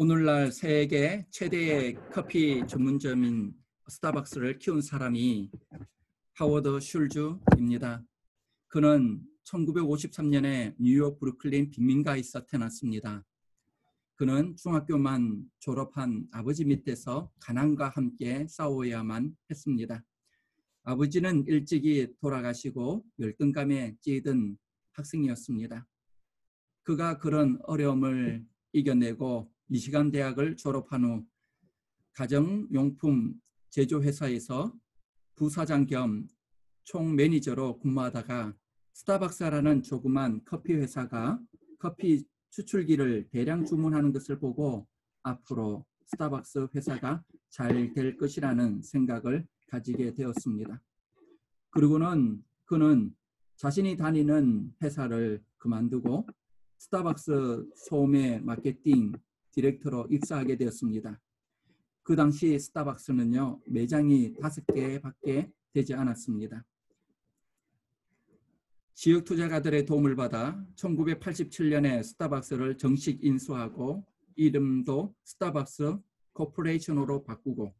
오늘날 세계 최대의 커피 전문점인 스타벅스를 키운 사람이 하워드 슐즈입니다. 그는 1953년에 뉴욕 브루클린 빈민가에서 태어났습니다. 그는 중학교만 졸업한 아버지 밑에서 가난과 함께 싸워야만 했습니다. 아버지는 일찍이 돌아가시고 열등감에 찌든 학생이었습니다. 그가 그런 어려움을 이겨내고 미시간 대학을 졸업한 후 가정용품 제조회사에서 부사장 겸 총매니저로 근무하다가 스타벅스라는 조그만 커피 회사가 커피 추출기를 대량 주문하는 것을 보고 앞으로 스타벅스 회사가 잘 될 것이라는 생각을 가지게 되었습니다. 그리고는 그는 자신이 다니는 회사를 그만두고 스타벅스 소매 마케팅 디렉터로 입사하게 되었습니다. 그 당시 스타벅스는요, 매장이 5개밖에 되지 않았습니다. 지역 투자가들의 도움을 받아 1987년에 스타벅스를 정식 인수하고 이름도 스타벅스 코퍼레이션으로 바꾸고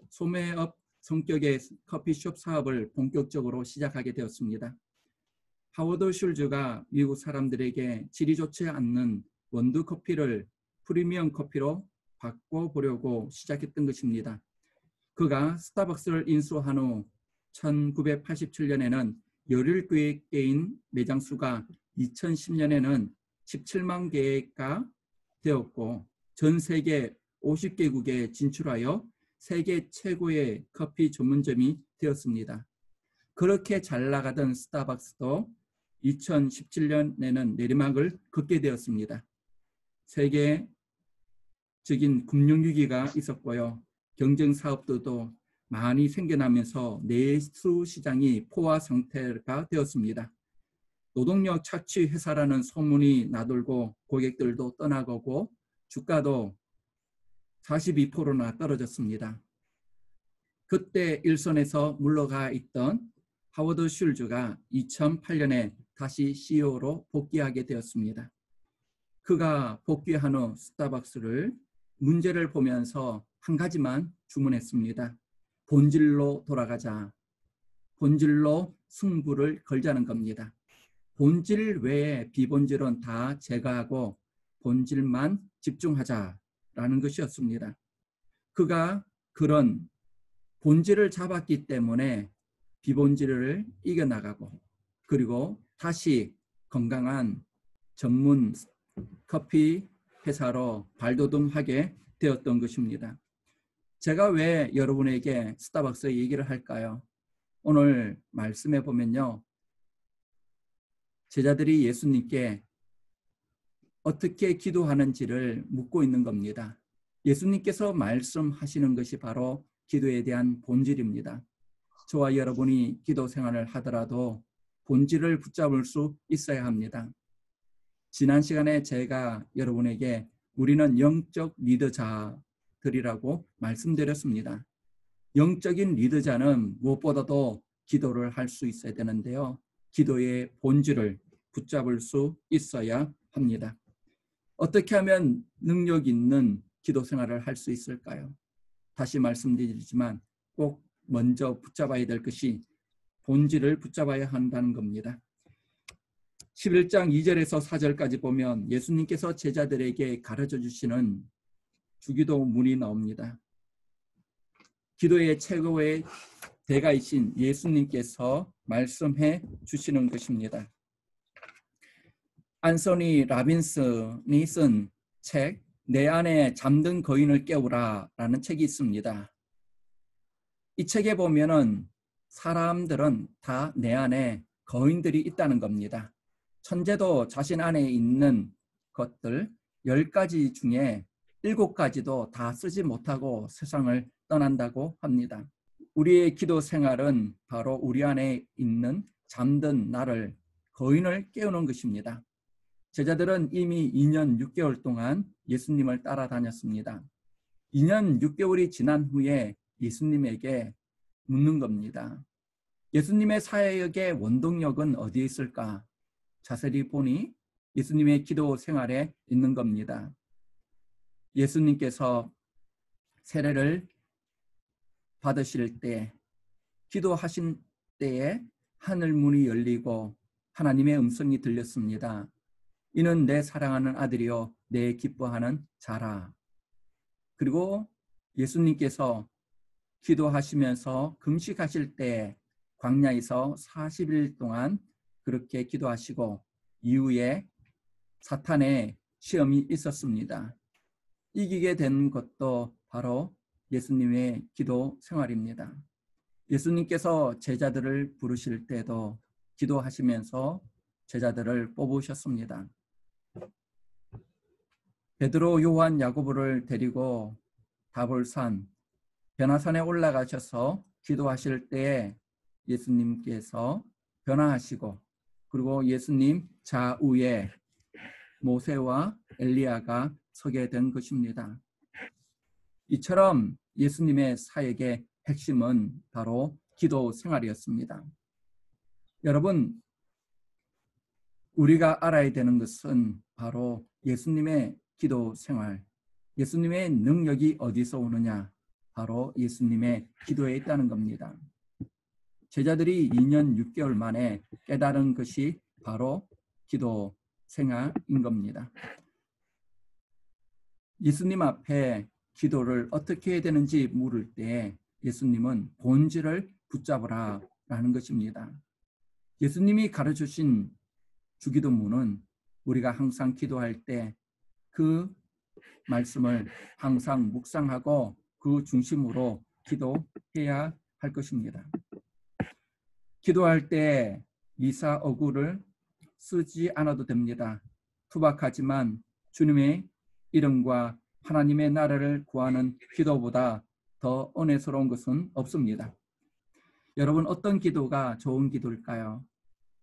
소매업 성격의 커피숍 사업을 본격적으로 시작하게 되었습니다. 하워드 슐즈가 미국 사람들에게 질이 좋지 않는 원두 커피를 프리미엄 커피로 바꿔보려고 시작했던 것입니다. 그가 스타벅스를 인수한 후 1987년에는 17개인 매장 수가 2010년에는 17만 개가 되었고 전 세계 50개국에 진출하여 세계 최고의 커피 전문점이 되었습니다. 그렇게 잘 나가던 스타벅스도 2017년에는 내리막을 걷게 되었습니다. 세계적인 금융위기가 있었고요. 경쟁 사업들도 많이 생겨나면서 내수 시장이 포화 상태가 되었습니다. 노동력 착취 회사라는 소문이 나돌고 고객들도 떠나가고 주가도 42%나 떨어졌습니다. 그때 일선에서 물러가 있던 하워드 슐즈가 2008년에 다시 CEO로 복귀하게 되었습니다. 그가 복귀한 후 스타벅스를 문제를 보면서 한 가지만 주문했습니다. 본질로 돌아가자. 본질로 승부를 걸자는 겁니다. 본질 외에 비본질은 다 제거하고 본질만 집중하자라는 것이었습니다. 그가 그런 본질을 잡았기 때문에 비본질을 이겨나가고 그리고 다시 건강한 전문 커피 회사로 발돋움하게 되었던 것입니다. 제가 왜 여러분에게 스타벅스 얘기를 할까요? 오늘 말씀해 보면요. 제자들이 예수님께 어떻게 기도하는지를 묻고 있는 겁니다. 예수님께서 말씀하시는 것이 바로 기도에 대한 본질입니다. 저와 여러분이 기도 생활을 하더라도 본질을 붙잡을 수 있어야 합니다. 지난 시간에 제가 여러분에게 우리는 영적 리더자들이라고 말씀드렸습니다. 영적인 리더자는 무엇보다도 기도를 할 수 있어야 되는데요. 기도의 본질을 붙잡을 수 있어야 합니다. 어떻게 하면 능력 있는 기도 생활을 할 수 있을까요? 다시 말씀드리지만 꼭 먼저 붙잡아야 될 것이 본질을 붙잡아야 한다는 겁니다. 11장 2절에서 4절까지 보면 예수님께서 제자들에게 가르쳐 주시는 주기도문이 나옵니다. 기도의 최고의 대가이신 예수님께서 말씀해 주시는 것입니다. 안소니 라빈슨이 쓴 책 내 안에 잠든 거인을 깨우라 라는 책이 있습니다. 이 책에 보면은 사람들은 다 내 안에 거인들이 있다는 겁니다. 천재도 자신 안에 있는 것들 10가지 중에 7가지도 다 쓰지 못하고 세상을 떠난다고 합니다. 우리의 기도 생활은 바로 우리 안에 있는 잠든 나를 거인을 깨우는 것입니다. 제자들은 이미 2년 6개월 동안 예수님을 따라다녔습니다. 2년 6개월이 지난 후에 예수님에게 묻는 겁니다. 예수님의 사역의 원동력은 어디에 있을까? 자세히 보니 예수님의 기도 생활에 있는 겁니다. 예수님께서 세례를 받으실 때 기도하신 때에 하늘 문이 열리고 하나님의 음성이 들렸습니다. 이는 내 사랑하는 아들이요 내 기뻐하는 자라. 그리고 예수님께서 기도하시면서 금식하실 때 광야에서 40일 동안 그렇게 기도하시고 이후에 사탄의 시험이 있었습니다. 이기게 된 것도 바로 예수님의 기도 생활입니다. 예수님께서 제자들을 부르실 때도 기도하시면서 제자들을 뽑으셨습니다. 베드로, 요한, 야고보를 데리고 다볼산, 변화산에 올라가셔서 기도하실 때에 예수님께서 변화하시고 그리고 예수님 좌우에 모세와 엘리야가 서게 된 것입니다. 이처럼 예수님의 사역의 핵심은 바로 기도 생활이었습니다. 여러분, 우리가 알아야 되는 것은 바로 예수님의 기도 생활, 예수님의 능력이 어디서 오느냐? 바로 예수님의 기도에 있다는 겁니다. 제자들이 2년 6개월 만에 깨달은 것이 바로 기도 생활인 겁니다. 예수님 앞에 기도를 어떻게 해야 되는지 물을 때 예수님은 본질을 붙잡으라 라는 것입니다. 예수님이 가르쳐주신 주기도문은 우리가 항상 기도할 때 그 말씀을 항상 묵상하고 그 중심으로 기도해야 할 것입니다. 기도할 때 미사 어구를 쓰지 않아도 됩니다. 투박하지만 주님의 이름과 하나님의 나라를 구하는 기도보다 더 은혜스러운 것은 없습니다. 여러분, 어떤 기도가 좋은 기도일까요?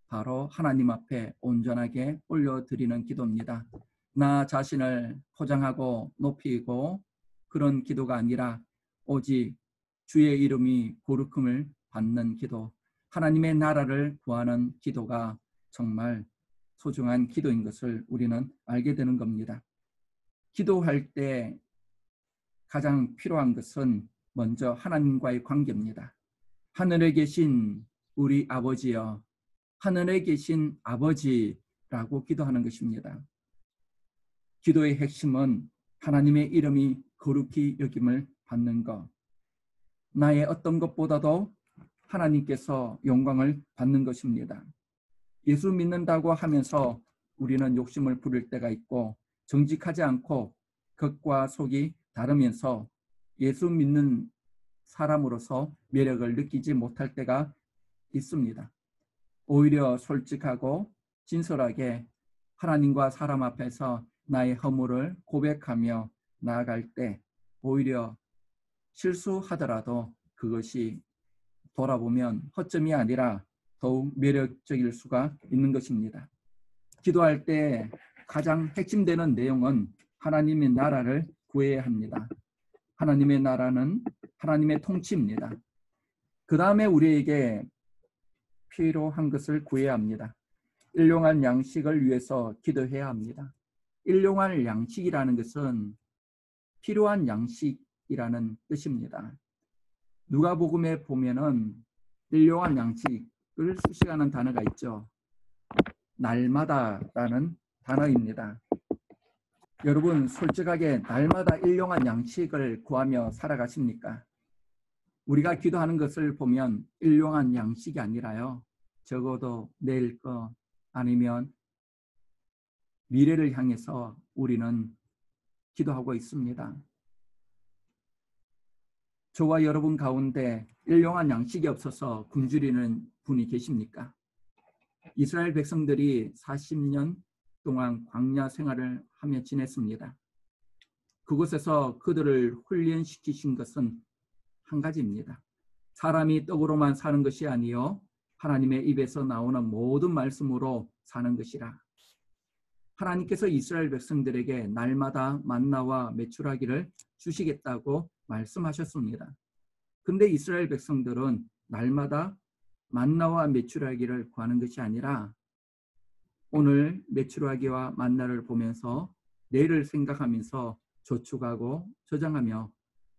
바로 하나님 앞에 온전하게 올려드리는 기도입니다. 나 자신을 포장하고 높이고 그런 기도가 아니라 오직 주의 이름이 거룩함을 받는 기도, 하나님의 나라를 구하는 기도가 정말 소중한 기도인 것을 우리는 알게 되는 겁니다. 기도할 때 가장 필요한 것은 먼저 하나님과의 관계입니다. 하늘에 계신 우리 아버지여, 하늘에 계신 아버지라고 기도하는 것입니다. 기도의 핵심은 하나님의 이름이 거룩히 여김을 받는 것, 나의 어떤 것보다도 하나님께서 영광을 받는 것입니다. 예수 믿는다고 하면서 우리는 욕심을 부릴 때가 있고 정직하지 않고 겉과 속이 다르면서 예수 믿는 사람으로서 매력을 느끼지 못할 때가 있습니다. 오히려 솔직하고 진솔하게 하나님과 사람 앞에서 나의 허물을 고백하며 나아갈 때 오히려 실수하더라도 그것이 돌아보면 허점이 아니라 더욱 매력적일 수가 있는 것입니다. 기도할 때 가장 핵심되는 내용은 하나님의 나라를 구해야 합니다. 하나님의 나라는 하나님의 통치입니다. 그 다음에 우리에게 필요한 것을 구해야 합니다. 일용할 양식을 위해서 기도해야 합니다. 일용할 양식이라는 것은 필요한 양식이라는 뜻입니다. 누가복음에 보면은 일용할 양식을 수식하는 단어가 있죠. 날마다라는 단어입니다. 여러분, 솔직하게 날마다 일용할 양식을 구하며 살아가십니까? 우리가 기도하는 것을 보면 일용할 양식이 아니라요, 적어도 내일 거 아니면 미래를 향해서 우리는 기도하고 있습니다. 저와 여러분 가운데 일용할 양식이 없어서 굶주리는 분이 계십니까? 이스라엘 백성들이 40년 동안 광야 생활을 하며 지냈습니다. 그곳에서 그들을 훈련시키신 것은 한 가지입니다. 사람이 떡으로만 사는 것이 아니요 하나님의 입에서 나오는 모든 말씀으로 사는 것이라. 하나님께서 이스라엘 백성들에게 날마다 만나와 메추라기를 주시겠다고 말씀하셨습니다. 그런데 이스라엘 백성들은 날마다 만나와 메추라기를 구하는 것이 아니라 오늘 메추라기와 만나를 보면서 내일을 생각하면서 저축하고 저장하며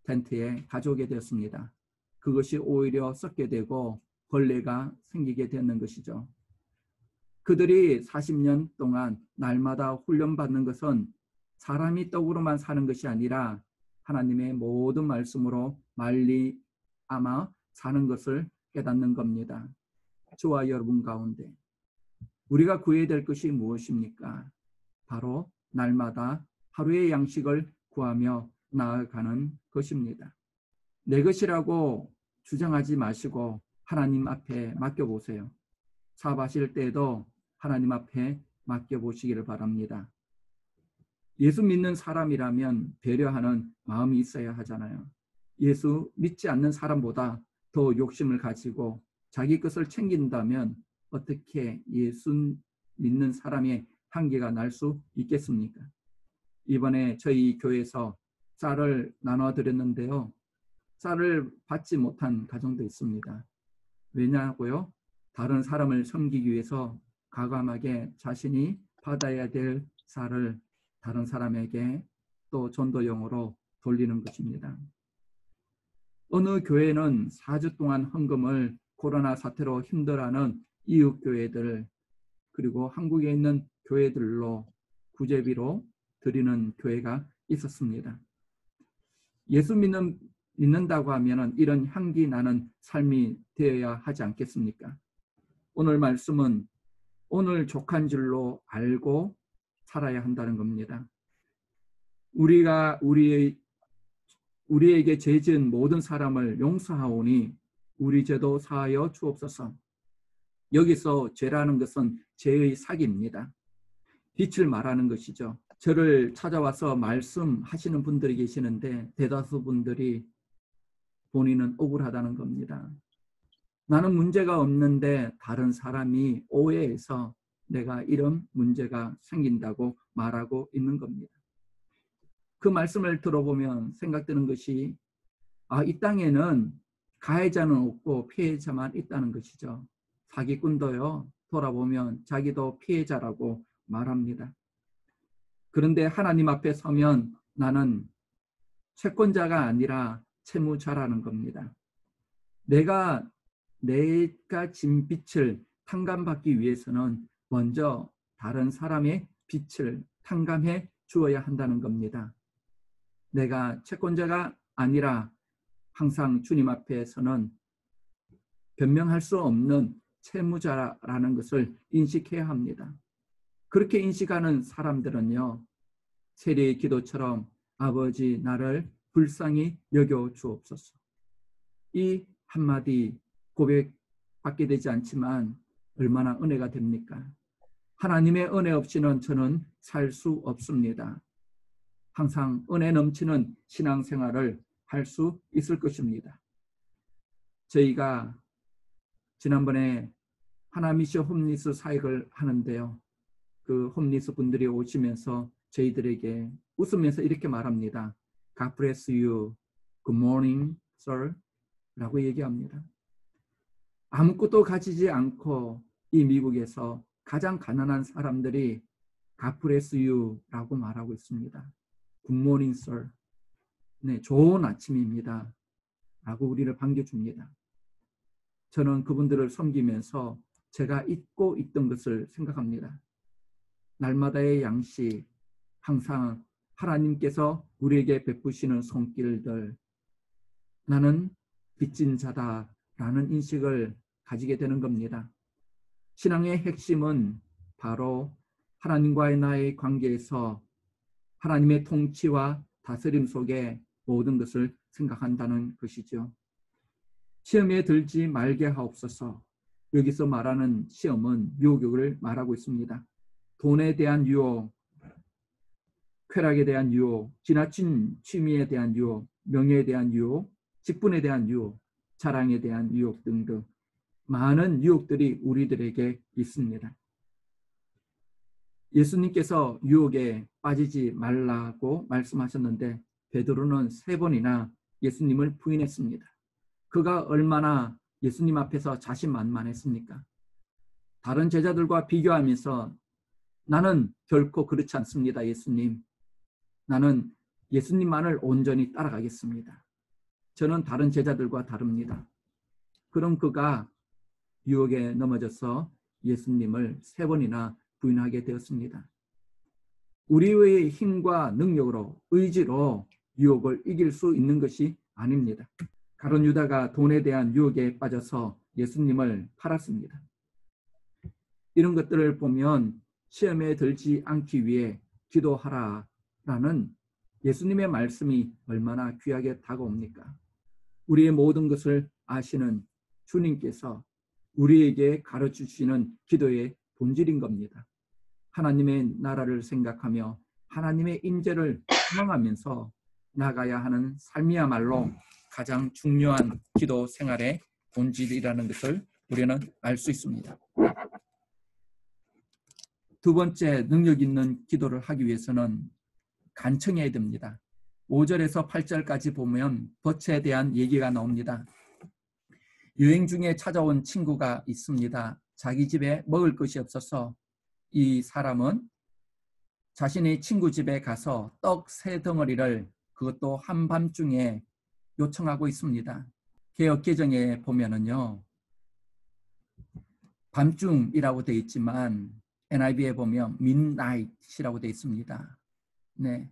텐트에 가져오게 되었습니다. 그것이 오히려 썩게 되고 벌레가 생기게 되는 것이죠. 그들이 40년 동안 날마다 훈련받는 것은 사람이 떡으로만 사는 것이 아니라 하나님의 모든 말씀으로 말미암아 사는 것을 깨닫는 겁니다. 저와 여러분 가운데 우리가 구해야 될 것이 무엇입니까? 바로 날마다 하루의 양식을 구하며 나아가는 것입니다. 내 것이라고 주장하지 마시고 하나님 앞에 맡겨보세요. 사업하실 때에도 하나님 앞에 맡겨보시기를 바랍니다. 예수 믿는 사람이라면 배려하는 마음이 있어야 하잖아요. 예수 믿지 않는 사람보다 더 욕심을 가지고 자기 것을 챙긴다면 어떻게 예수 믿는 사람의 한계가 날 수 있겠습니까? 이번에 저희 교회에서 쌀을 나눠드렸는데요. 쌀을 받지 못한 가정도 있습니다. 왜냐고요? 다른 사람을 섬기기 위해서 과감하게 자신이 받아야 될 쌀을 다른 사람에게 또 전도용으로 돌리는 것입니다. 어느 교회는 4주 동안 헌금을 코로나 사태로 힘들어하는 이웃교회들 그리고 한국에 있는 교회들로 구제비로 드리는 교회가 있었습니다. 예수 믿는다고 하면 이런 향기 나는 삶이 되어야 하지 않겠습니까? 오늘 말씀은 오늘 족한 줄로 알고 살아야 한다는 겁니다. 우리가 우리에게 죄 지은 모든 사람을 용서하오니 우리 죄도 사하여 주옵소서. 여기서 죄라는 것은 죄의 사기입니다. 빛을 말하는 것이죠. 저를 찾아와서 말씀하시는 분들이 계시는데 대다수 분들이 본인은 억울하다는 겁니다. 나는 문제가 없는데 다른 사람이 오해해서 내가 이런 문제가 생긴다고 말하고 있는 겁니다. 그 말씀을 들어보면 생각드는 것이 이 땅에는 가해자는 없고 피해자만 있다는 것이죠. 사기꾼도요, 돌아보면 자기도 피해자라고 말합니다. 그런데 하나님 앞에 서면 나는 채권자가 아니라 채무자라는 겁니다. 내가 진 빚을 탕감받기 위해서는 먼저 다른 사람의 빚을 탕감해 주어야 한다는 겁니다. 내가 채권자가 아니라 항상 주님 앞에서는 변명할 수 없는 채무자라는 것을 인식해야 합니다. 그렇게 인식하는 사람들은요, 세례의 기도처럼 아버지 나를 불쌍히 여겨 주옵소서. 이 한마디 고백받게 되지 않지만 얼마나 은혜가 됩니까? 하나님의 은혜 없이는 저는 살 수 없습니다. 항상 은혜 넘치는 신앙생활을 할 수 있을 것입니다. 저희가 지난번에 하나미시 홈리스 사역을 하는데요. 그 홈리스 분들이 오시면서 저희들에게 웃으면서 이렇게 말합니다. God bless you. Good morning, sir. 라고 얘기합니다. 아무것도 가지지 않고 이 미국에서 가장 가난한 사람들이 God bless you 라고 말하고 있습니다. Good morning, sir. 네, 좋은 아침입니다. 라고 우리를 반겨줍니다. 저는 그분들을 섬기면서 제가 잊고 있던 것을 생각합니다. 날마다의 양식, 항상 하나님께서 우리에게 베푸시는 손길들, 나는 빚진 자다라는 인식을 가지게 되는 겁니다. 신앙의 핵심은 바로 하나님과의 나의 관계에서 하나님의 통치와 다스림 속에 모든 것을 생각한다는 것이죠. 시험에 들지 말게 하옵소서. 여기서 말하는 시험은 유혹을 말하고 있습니다. 돈에 대한 유혹, 쾌락에 대한 유혹, 지나친 취미에 대한 유혹, 명예에 대한 유혹, 직분에 대한 유혹, 자랑에 대한 유혹 등등 많은 유혹들이 우리들에게 있습니다. 예수님께서 유혹에 빠지지 말라고 말씀하셨는데 베드로는 3번이나 예수님을 부인했습니다. 그가 얼마나 예수님 앞에서 자신만만했습니까? 다른 제자들과 비교하면서 나는 결코 그렇지 않습니다. 예수님. 나는 예수님만을 온전히 따라가겠습니다. 저는 다른 제자들과 다릅니다. 그럼 그가 유혹에 넘어져서 예수님을 3번이나 부인하게 되었습니다. 우리의 힘과 능력으로, 의지로 유혹을 이길 수 있는 것이 아닙니다. 가룟 유다가 돈에 대한 유혹에 빠져서 예수님을 팔았습니다. 이런 것들을 보면 시험에 들지 않기 위해 기도하라라는 예수님의 말씀이 얼마나 귀하게 다가옵니까? 우리의 모든 것을 아시는 주님께서 우리에게 가르쳐주시는 기도의 본질인 겁니다. 하나님의 나라를 생각하며 하나님의 임재를 소망하면서 나가야 하는 삶이야말로 가장 중요한 기도 생활의 본질이라는 것을 우리는 알 수 있습니다. 두 번째, 능력 있는 기도를 하기 위해서는 간청해야 됩니다. 5절에서 8절까지 보면 덫에 대한 얘기가 나옵니다. 여행 중에 찾아온 친구가 있습니다. 자기 집에 먹을 것이 없어서 이 사람은 자신의 친구 집에 가서 떡 3덩어리를 그것도 한밤중에 요청하고 있습니다. 개역 개정에 보면은요, 밤중이라고 되어 있지만 NIV에 보면 midnight이라고 되어 있습니다. 네,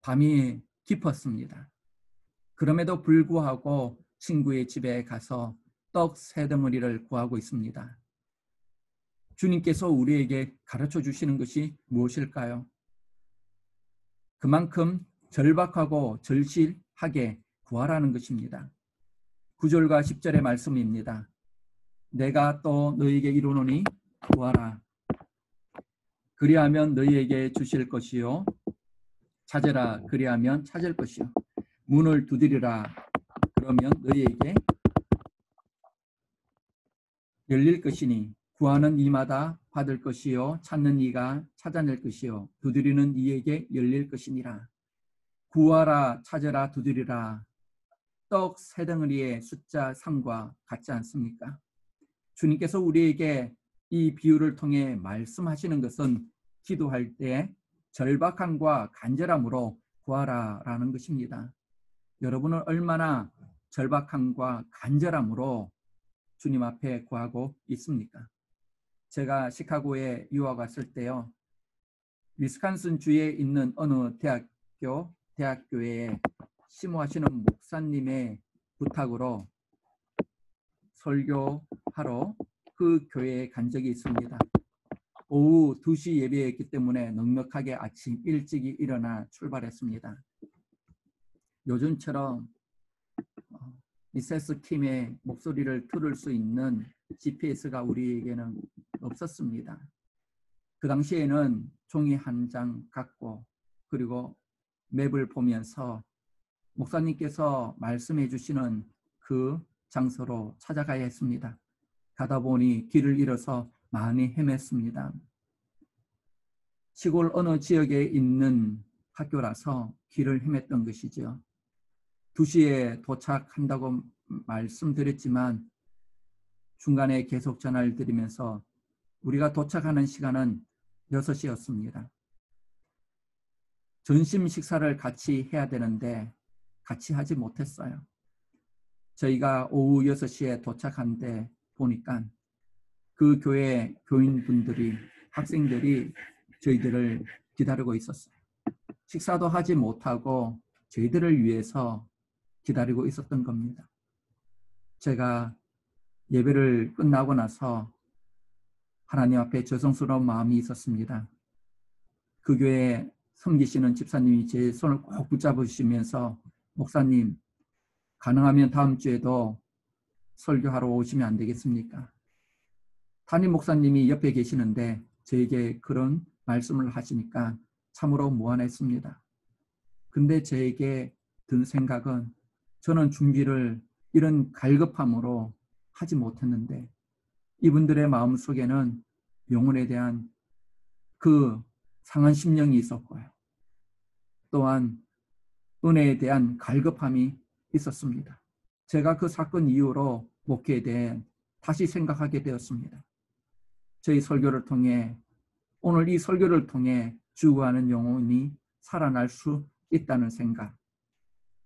밤이 깊었습니다. 그럼에도 불구하고 친구의 집에 가서 떡 3덩어리를 구하고 있습니다. 주님께서 우리에게 가르쳐 주시는 것이 무엇일까요? 그만큼 절박하고 절실하게 구하라는 것입니다. 9절과 10절의 말씀입니다. 내가 또 너희에게 이르노니 구하라. 그리하면 너희에게 주실 것이요. 찾으라. 그리하면 찾을 것이요. 문을 두드리라. 그러면 너희에게 열릴 것이니 구하는 이마다 받을 것이요. 찾는 이가 찾아낼 것이요. 두드리는 이에게 열릴 것이니라. 구하라, 찾으라, 두드리라. 떡 3덩어리의 숫자 3과 같지 않습니까? 주님께서 우리에게 이 비유를 통해 말씀하시는 것은 기도할 때 절박함과 간절함으로 구하라라는 것입니다. 여러분은 얼마나 절박함과 간절함으로 주님 앞에 구하고 있습니까? 제가 시카고에 유학 왔을 때요, 위스콘신 주에 있는 어느 대학교에 심호하시는 목사님의 부탁으로 설교하러 그 교회에 간 적이 있습니다. 오후 2시 예배였기 때문에 넉넉하게 아침 일찍이 일어나 출발했습니다. 요즘처럼 미세스 킴의 목소리를 들을 수 있는 GPS가 우리에게는 없었습니다. 그 당시에는 종이 한 장 갖고 그리고 맵을 보면서 목사님께서 말씀해 주시는 그 장소로 찾아가야 했습니다. 가다 보니 길을 잃어서 많이 헤맸습니다. 시골 어느 지역에 있는 학교라서 길을 헤맸던 것이죠. 2시에 도착한다고 말씀드렸지만 중간에 계속 전화를 드리면서 우리가 도착하는 시간은 6시였습니다. 점심 식사를 같이 해야 되는데 같이 하지 못했어요. 저희가 오후 6시에 도착한데 보니까 그 교회 교인분들이, 학생들이 저희들을 기다리고 있었어요. 식사도 하지 못하고 저희들을 위해서 기다리고 있었던 겁니다. 제가 예배를 끝나고 나서 하나님 앞에 죄송스러운 마음이 있었습니다. 그 교회에 섬기시는 집사님이 제 손을 꼭 붙잡으시면서 목사님, 가능하면 다음 주에도 설교하러 오시면 안 되겠습니까? 담임 목사님이 옆에 계시는데 저에게 그런 말씀을 하시니까 참으로 무안했습니다. 근데 저에게 든 생각은 저는 준비를 이런 갈급함으로 하지 못했는데 이분들의 마음속에는 영혼에 대한 그 상한 심령이 있었고요. 또한 은혜에 대한 갈급함이 있었습니다. 제가 그 사건 이후로 목회에 대해 다시 생각하게 되었습니다. 저희 설교를 통해, 오늘 이 설교를 통해 죽어가는 영혼이 살아날 수 있다는 생각,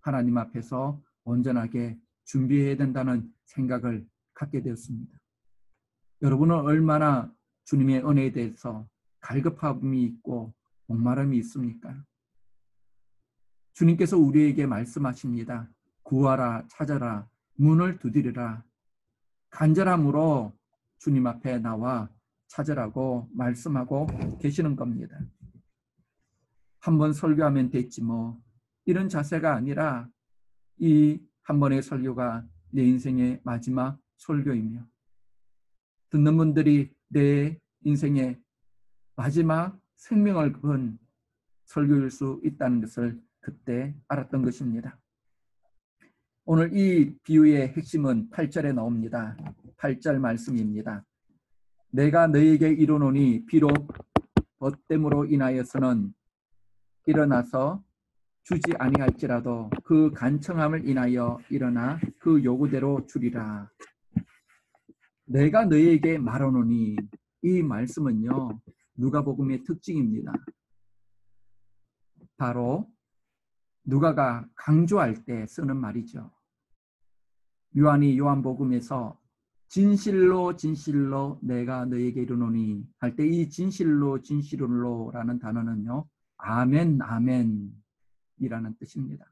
하나님 앞에서 온전하게 준비해야 된다는 생각을 갖게 되었습니다. 여러분은 얼마나 주님의 은혜에 대해서 갈급함이 있고 목마름이 있습니까? 주님께서 우리에게 말씀하십니다. 구하라, 찾아라, 문을 두드리라. 간절함으로 주님 앞에 나와 찾으라고 말씀하고 계시는 겁니다. 한번 설교하면 됐지 뭐, 이런 자세가 아니라 이 한 번의 설교가 내 인생의 마지막 설교이며, 듣는 분들이 내 인생의 마지막 생명을 건 설교일 수 있다는 것을 그때 알았던 것입니다. 오늘 이 비유의 핵심은 8절에 나옵니다. 8절 말씀입니다. 내가 너희에게 이르노니 비록 벗됨으로 인하여서는 일어나서 주지 아니할지라도 그 간청함을 인하여 일어나 그 요구대로 주리라. 내가 너희에게 말하노니, 이 말씀은요 누가복음의 특징입니다. 바로 누가가 강조할 때 쓰는 말이죠. 요한이 요한복음에서 진실로 진실로 내가 너희에게 이르노니 할 때 이 진실로 진실로라는 단어는요 아멘 아멘이라는 뜻입니다.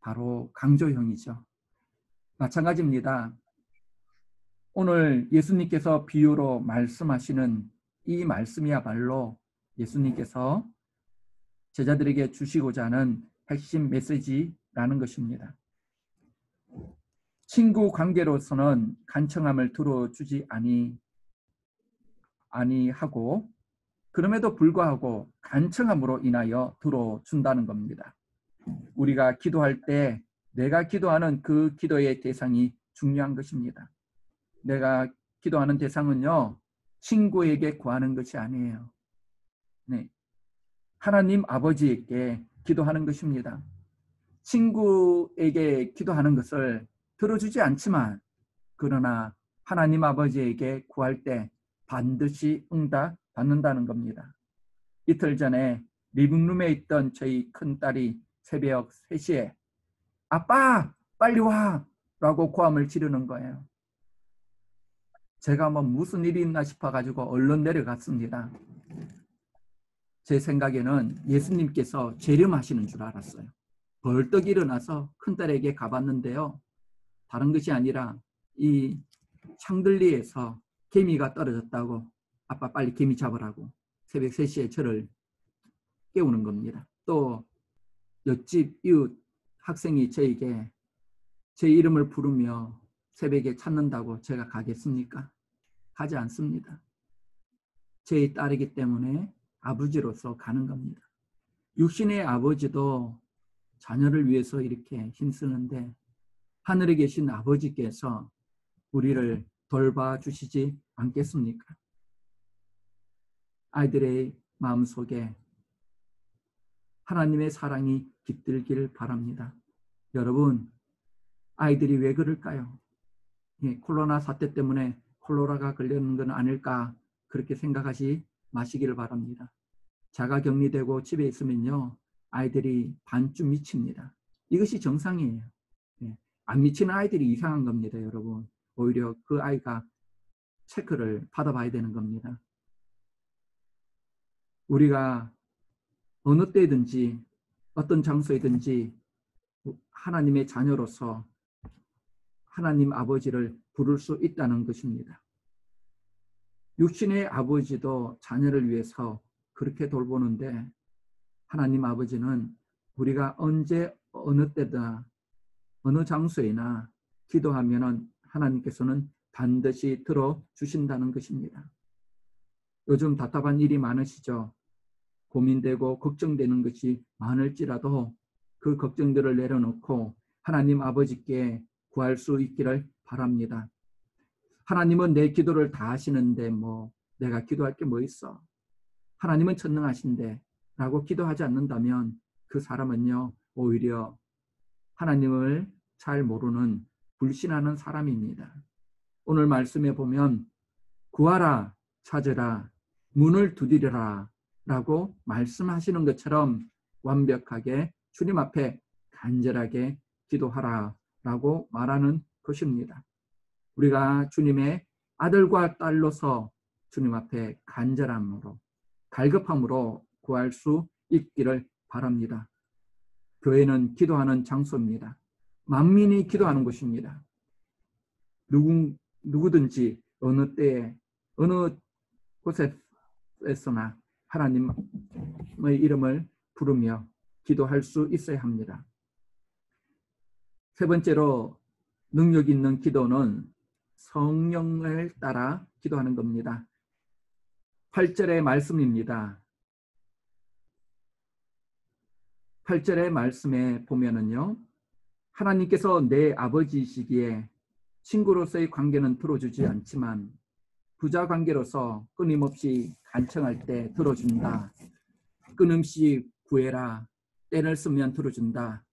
바로 강조형이죠. 마찬가지입니다. 오늘 예수님께서 비유로 말씀하시는 이 말씀이야말로 예수님께서 제자들에게 주시고자 하는 핵심 메시지라는 것입니다. 친구 관계로서는 간청함을 들어주지 아니하고 그럼에도 불구하고 간청함으로 인하여 들어준다는 겁니다. 우리가 기도할 때 내가 기도하는 그 기도의 대상이 중요한 것입니다. 내가 기도하는 대상은요 친구에게 구하는 것이 아니에요. 네. 하나님 아버지에게 기도하는 것입니다. 친구에게 기도하는 것을 들어주지 않지만 그러나 하나님 아버지에게 구할 때 반드시 응답 받는다는 겁니다. 이틀 전에 리빙룸에 있던 저희 큰딸이 새벽 3시에 아빠 빨리 와 라고 고함을 지르는 거예요. 제가 뭐 무슨 일이 있나 싶어가지고 얼른 내려갔습니다. 제 생각에는 예수님께서 재림하시는 줄 알았어요. 벌떡 일어나서 큰딸에게 가봤는데요. 다른 것이 아니라 이 샹들리에서 개미가 떨어졌다고 아빠 빨리 개미 잡으라고 새벽 3시에 저를 깨우는 겁니다. 또 옆집 이웃 학생이 저에게 제 이름을 부르며 새벽에 찾는다고 제가 가겠습니까? 가지 않습니다. 제 딸이기 때문에 아버지로서 가는 겁니다. 육신의 아버지도 자녀를 위해서 이렇게 힘쓰는데 하늘에 계신 아버지께서 우리를 돌봐주시지 않겠습니까? 아이들의 마음속에 하나님의 사랑이 깃들길 바랍니다. 여러분, 아이들이 왜 그럴까요? 코로나 사태 때문에 콜레라가 걸렸는 건 아닐까 그렇게 생각하지 마시기를 바랍니다. 자가격리되고 집에 있으면요 아이들이 반쯤 미칩니다. 이것이 정상이에요. 안 미치는 아이들이 이상한 겁니다. 여러분, 오히려 그 아이가 체크를 받아봐야 되는 겁니다. 우리가 어느 때든지 어떤 장소에든지 하나님의 자녀로서 하나님 아버지를 부를 수 있다는 것입니다. 육신의 아버지도 자녀를 위해서 그렇게 돌보는데 하나님 아버지는 우리가 언제 어느 때나 어느 장소에나 기도하면은 하나님께서는 반드시 들어주신다는 것입니다. 요즘 답답한 일이 많으시죠? 고민되고 걱정되는 것이 많을지라도 그 걱정들을 내려놓고 하나님 아버지께 구할 수 있기를 바랍니다. 하나님은 내 기도를 다 하시는데 뭐 내가 기도할 게 뭐 있어? 하나님은 전능하신데 라고 기도하지 않는다면 그 사람은요 오히려 하나님을 잘 모르는 불신하는 사람입니다. 오늘 말씀에 보면 구하라, 찾으라, 문을 두드려라 라고 말씀하시는 것처럼 완벽하게 주님 앞에 간절하게 기도하라라고 말하는 것입니다. 우리가 주님의 아들과 딸로서 주님 앞에 간절함으로 갈급함으로 구할 수 있기를 바랍니다. 교회는 기도하는 장소입니다. 만민이 기도하는 곳입니다. 누구든지 어느 때에 어느 곳에서나 하나님의 이름을 부르며 기도할 수 있어야 합니다. 세 번째로 능력 있는 기도는 성령을 따라 기도하는 겁니다. 8절의 말씀입니다. 8절의 말씀에 보면은요, 하나님께서 내 아버지이시기에 친구로서의 관계는 들어주지 않지만 부자 관계로서 끊임없이 간청할 때 들어준다. 끊임없이 구해라. 때를 쓰면 들어준다.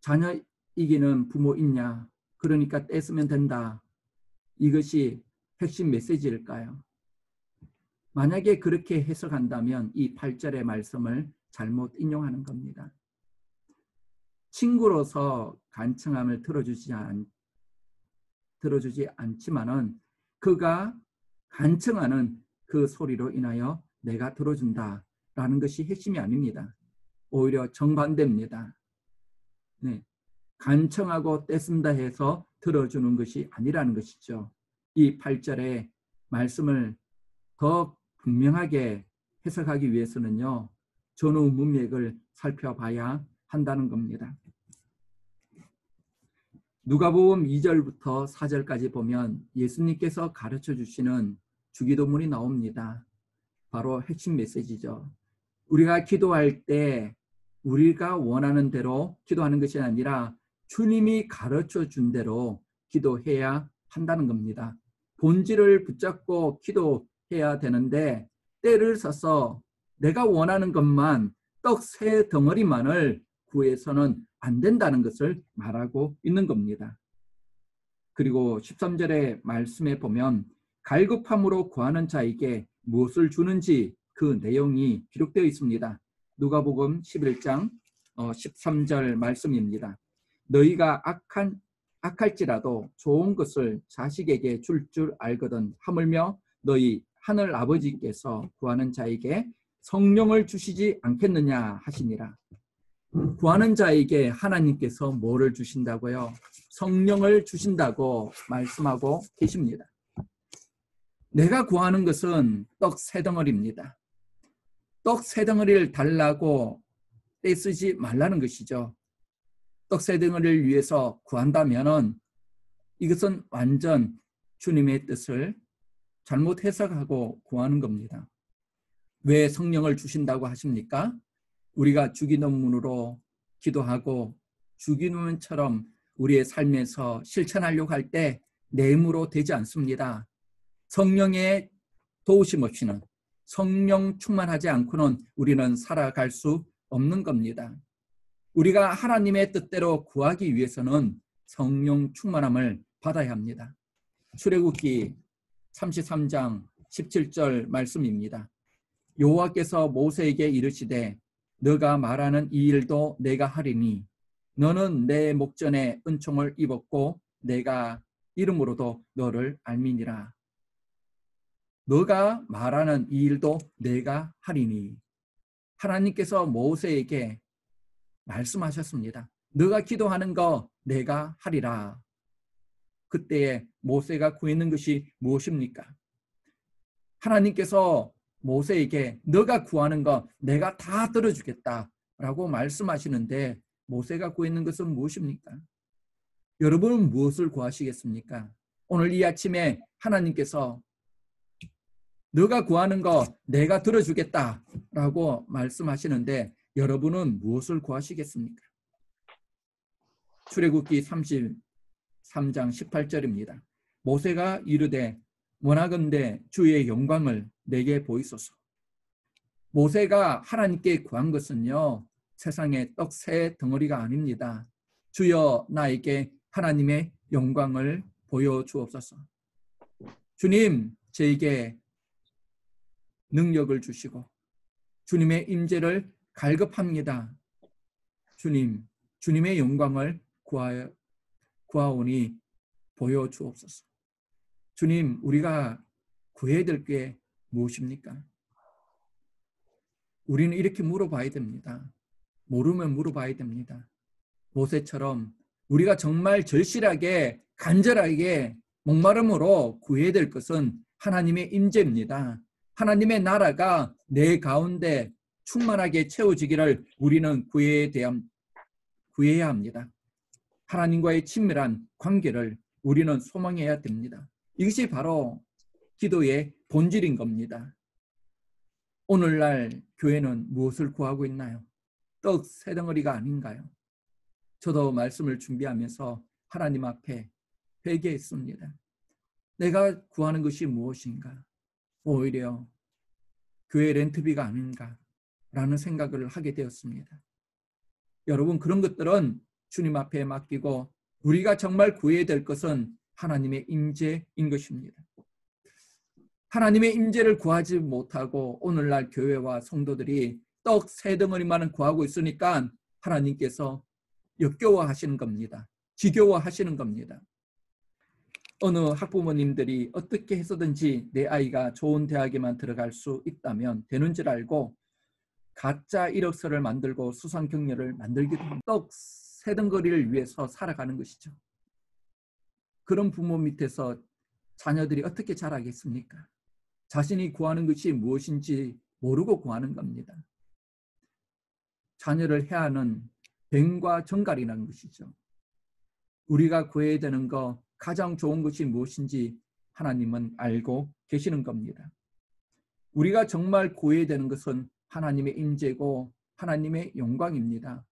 자녀 이기는 부모 있냐? 그러니까 때 쓰면 된다. 이것이 핵심 메시지일까요? 만약에 그렇게 해석한다면 이 8절의 말씀을 잘못 인용하는 겁니다. 친구로서 간청함을 들어주지 않지만은 그가 간청하는 그 소리로 인하여 내가 들어준다라는 것이 핵심이 아닙니다. 오히려 정반대입니다. 네, 간청하고 떼쓴다 해서 들어주는 것이 아니라는 것이죠. 이 8절의 말씀을 더 분명하게 해석하기 위해서는요, 전후 문맥을 살펴봐야 한다는 겁니다. 누가복음 2절부터 4절까지 보면 예수님께서 가르쳐 주시는 주기도문이 나옵니다. 바로 핵심 메시지죠. 우리가 기도할 때 우리가 원하는 대로 기도하는 것이 아니라 주님이 가르쳐 준 대로 기도해야 한다는 겁니다. 본질을 붙잡고 기도해야 되는데 때를 써서 내가 원하는 것만 떡 세 덩어리만을 구해서는 안 된다는 것을 말하고 있는 겁니다. 그리고 13절의 말씀에 보면 갈급함으로 구하는 자에게 무엇을 주는지 그 내용이 기록되어 있습니다. 누가복음 11장 13절 말씀입니다. 너희가 악할지라도 좋은 것을 자식에게 줄 알거든 하물며 너희 하늘 아버지께서 구하는 자에게 성령을 주시지 않겠느냐 하시니라. 구하는 자에게 하나님께서 뭐를 주신다고요? 성령을 주신다고 말씀하고 계십니다. 내가 구하는 것은 떡 세 덩어리입니다. 떡 세 덩어리를 달라고 떼쓰지 말라는 것이죠. 떡 세 덩어리를 위해서 구한다면은 이것은 완전 주님의 뜻을 잘못 해석하고 구하는 겁니다. 왜 성령을 주신다고 하십니까? 우리가 주기도문으로 기도하고 주기도문처럼 우리의 삶에서 실천하려고 할 때 내 힘으로 되지 않습니다. 성령의 도우심 없이는, 성령 충만하지 않고는 우리는 살아갈 수 없는 겁니다. 우리가 하나님의 뜻대로 구하기 위해서는 성령 충만함을 받아야 합니다. 출애굽기 33장 17절 말씀입니다. 여호와께서 모세에게 이르시되 너가 말하는 이 일도 내가 하리니 너는 내 목전에 은총을 입었고 내가 이름으로도 너를 알미니라. 너가 말하는 이 일도 내가 하리니. 하나님께서 모세에게 말씀하셨습니다. 너가 기도하는 거 내가 하리라. 그때에 모세가 구했는 것이 무엇입니까? 하나님께서 모세에게 너가 구하는 거 내가 다 들어주겠다라고 말씀하시는데 모세가 구했는 것은 무엇입니까? 여러분은 무엇을 구하시겠습니까? 오늘 이 아침에 하나님께서 너가 구하는 거 내가 들어주겠다라고 말씀하시는데 여러분은 무엇을 구하시겠습니까? 출애굽기 33장 18절입니다. 모세가 이르되 원하건대 주의 영광을 내게 보이소서. 모세가 하나님께 구한 것은요, 세상의 떡 세 덩어리가 아닙니다. 주여 나에게 하나님의 영광을 보여주옵소서. 주님, 저에게 능력을 주시고 주님의 임재를 갈급합니다. 주님, 주님의 영광을 구하오니 보여주옵소서. 주님, 우리가 구해야 될 게 무엇입니까? 우리는 이렇게 물어봐야 됩니다. 모르면 물어봐야 됩니다. 모세처럼 우리가 정말 절실하게 간절하게 목마름으로 구해야 될 것은 하나님의 임재입니다. 하나님의 나라가 내 가운데 충만하게 채워지기를 우리는 구해야 합니다. 하나님과의 친밀한 관계를 우리는 소망해야 됩니다. 이것이 바로 기도의 본질인 겁니다. 오늘날 교회는 무엇을 구하고 있나요? 떡 세 덩어리가 아닌가요? 저도 말씀을 준비하면서 하나님 앞에 회개했습니다. 내가 구하는 것이 무엇인가? 오히려 교회 렌트비가 아닌가? 라는 생각을 하게 되었습니다. 여러분, 그런 것들은 주님 앞에 맡기고 우리가 정말 구해야 될 것은 하나님의 임재인 것입니다. 하나님의 임재를 구하지 못하고 오늘날 교회와 성도들이 떡 세 덩어리만은 구하고 있으니까 하나님께서 역겨워하시는 겁니다. 지겨워하시는 겁니다. 어느 학부모님들이 어떻게 해서든지 내 아이가 좋은 대학에만 들어갈 수 있다면 되는 줄 알고 가짜 이력서를 만들고 수상 경력을 만들기도 합니다. 떡 세 덩어리를 위해서 살아가는 것이죠. 그런 부모 밑에서 자녀들이 어떻게 자라겠습니까? 자신이 구하는 것이 무엇인지 모르고 구하는 겁니다. 자녀를 해야 하는 뱀과 정갈이라는 것이죠. 우리가 구해야 되는 거 가장 좋은 것이 무엇인지 하나님은 알고 계시는 겁니다. 우리가 정말 구해야 되는 것은 하나님의 임재고 하나님의 영광입니다.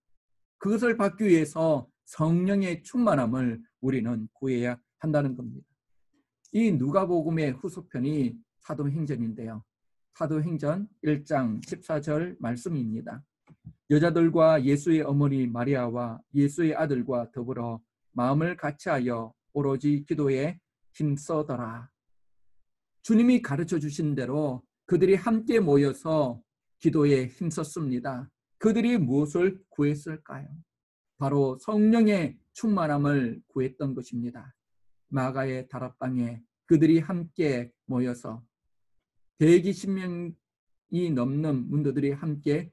그것을 받기 위해서 성령의 충만함을 우리는 구해야 한다는 겁니다. 이 누가복음의 후속편이 사도행전인데요. 사도행전 1장 14절 말씀입니다. 여자들과 예수의 어머니 마리아와 예수의 아들과 더불어 마음을 같이하여 오로지 기도에 힘써더라. 주님이 가르쳐 주신 대로 그들이 함께 모여서 기도에 힘썼습니다. 그들이 무엇을 구했을까요? 바로 성령의 충만함을 구했던 것입니다. 마가의 다락방에 그들이 함께 모여서 120명이 넘는 문도들이 함께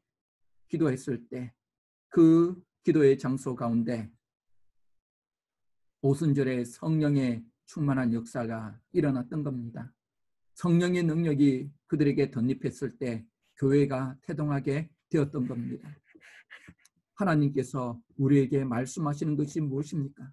기도했을 때 그 기도의 장소 가운데 오순절에 성령의 충만한 역사가 일어났던 겁니다. 성령의 능력이 그들에게 덧입혔을 때 교회가 태동하게 되었던 겁니다. 하나님께서 우리에게 말씀하시는 것이 무엇입니까?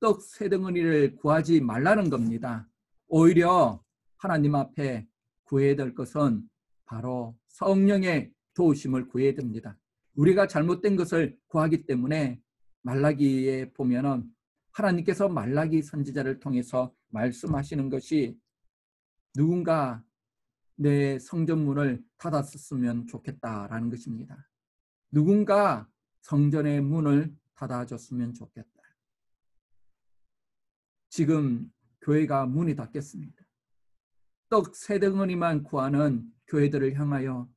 떡 세 덩어리를 구하지 말라는 겁니다. 오히려 하나님 앞에 구해야 될 것은 바로 성령의 도우심을 구해야 됩니다. 우리가 잘못된 것을 구하기 때문에 말라기에 보면은 하나님께서 말라기 선지자를 통해서 말씀하시는 것이 누군가 내 성전문을 닫았으면 좋겠다라는 것입니다. 누군가 성전의 문을 닫아줬으면 좋겠다. 지금 교회가 문이 닫겠습니다. 떡 세 덩어리만 구하는 교회들을 향하여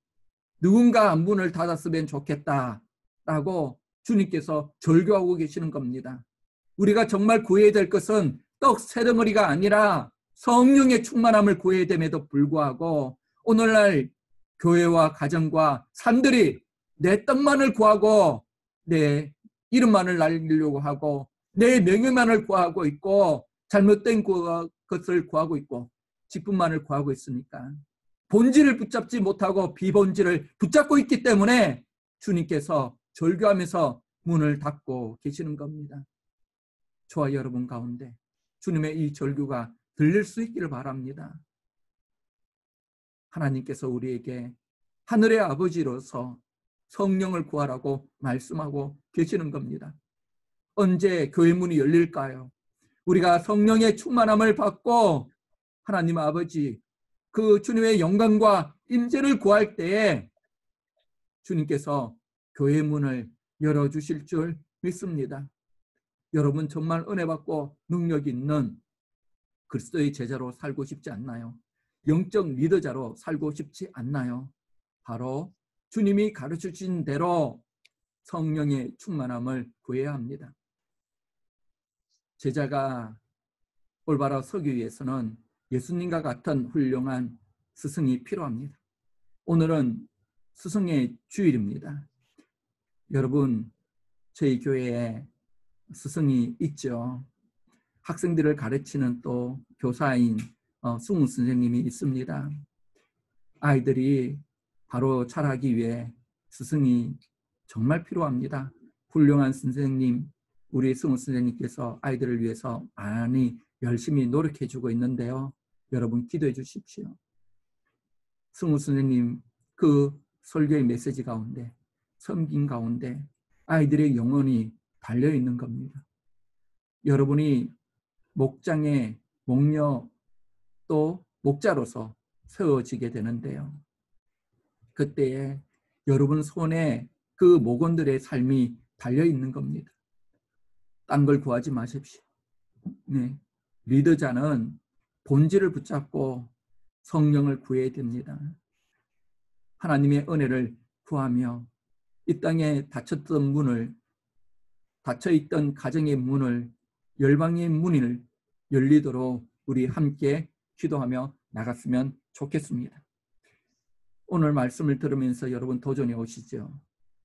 누군가 문을 닫았으면 좋겠다라고 주님께서 절규하고 계시는 겁니다. 우리가 정말 구해야 될 것은 떡 세 덩어리가 아니라 성령의 충만함을 구해야 됨에도 불구하고 오늘날 교회와 가정과 산들이 내 떡만을 구하고 내 이름만을 날리려고 하고 내 명예만을 구하고 있고 잘못된 것을 구하고 있고 직분만을 구하고 있으니까 본질을 붙잡지 못하고 비본질을 붙잡고 있기 때문에 주님께서 절규하면서 문을 닫고 계시는 겁니다. 저와 여러분 가운데 주님의 이 절규가 들릴 수 있기를 바랍니다. 하나님께서 우리에게 하늘의 아버지로서 성령을 구하라고 말씀하고 계시는 겁니다. 언제 교회 문이 열릴까요? 우리가 성령의 충만함을 받고 하나님 아버지 그 주님의 영광과 임재를 구할 때에 주님께서 교회 문을 열어주실 줄 믿습니다. 여러분 정말 은혜 받고 능력 있는 그리스도의 제자로 살고 싶지 않나요? 영적 리더자로 살고 싶지 않나요? 바로 주님이 가르쳐 주신 대로 성령의 충만함을 구해야 합니다. 제자가 올바로 서기 위해서는 예수님과 같은 훌륭한 스승이 필요합니다. 오늘은 스승의 주일입니다. 여러분, 저희 교회에 스승이 있죠. 학생들을 가르치는 또 교사인 승우 선생님이 있습니다. 아이들이 바로 자라기 위해 스승이 정말 필요합니다. 훌륭한 선생님, 우리 승우 선생님께서 아이들을 위해서 많이 열심히 노력해주고 있는데요. 여러분 기도해 주십시오. 승우 선생님 그 설교의 메시지 가운데, 섬김 가운데 아이들의 영혼이 달려있는 겁니다. 여러분이 목장의 목녀 또 목자로서 세워지게 되는데요. 그때에 여러분 손에 그 목원들의 삶이 달려있는 겁니다. 딴 걸 구하지 마십시오. 네. 리더자는 본질을 붙잡고 성령을 구해야 됩니다. 하나님의 은혜를 구하며 이 땅에 닫혀있던 가정의 문을, 열방의 문을 열리도록 우리 함께 기도하며 나갔으면 좋겠습니다. 오늘 말씀을 들으면서 여러분 도전에 오시죠.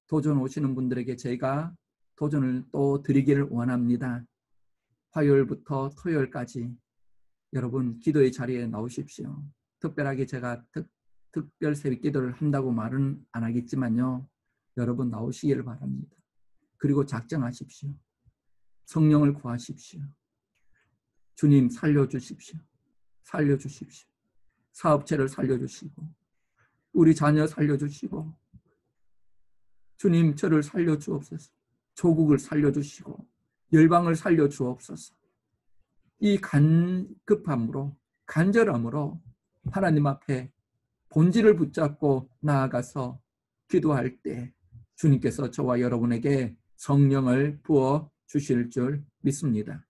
도전 오시는 분들에게 제가 도전을 또 드리기를 원합니다. 화요일부터 토요일까지 여러분 기도의 자리에 나오십시오. 특별하게 제가 특별 새벽 기도를 한다고 말은 안 하겠지만요. 여러분 나오시기를 바랍니다. 그리고 작정하십시오. 성령을 구하십시오. 주님 살려주십시오. 살려주십시오. 사업체를 살려주시고 우리 자녀 살려주시고 주님 저를 살려주옵소서. 조국을 살려주시고 열방을 살려주옵소서. 이 간절함으로 하나님 앞에 본질을 붙잡고 나아가서 기도할 때 주님께서 저와 여러분에게 성령을 부어 주실 줄 믿습니다.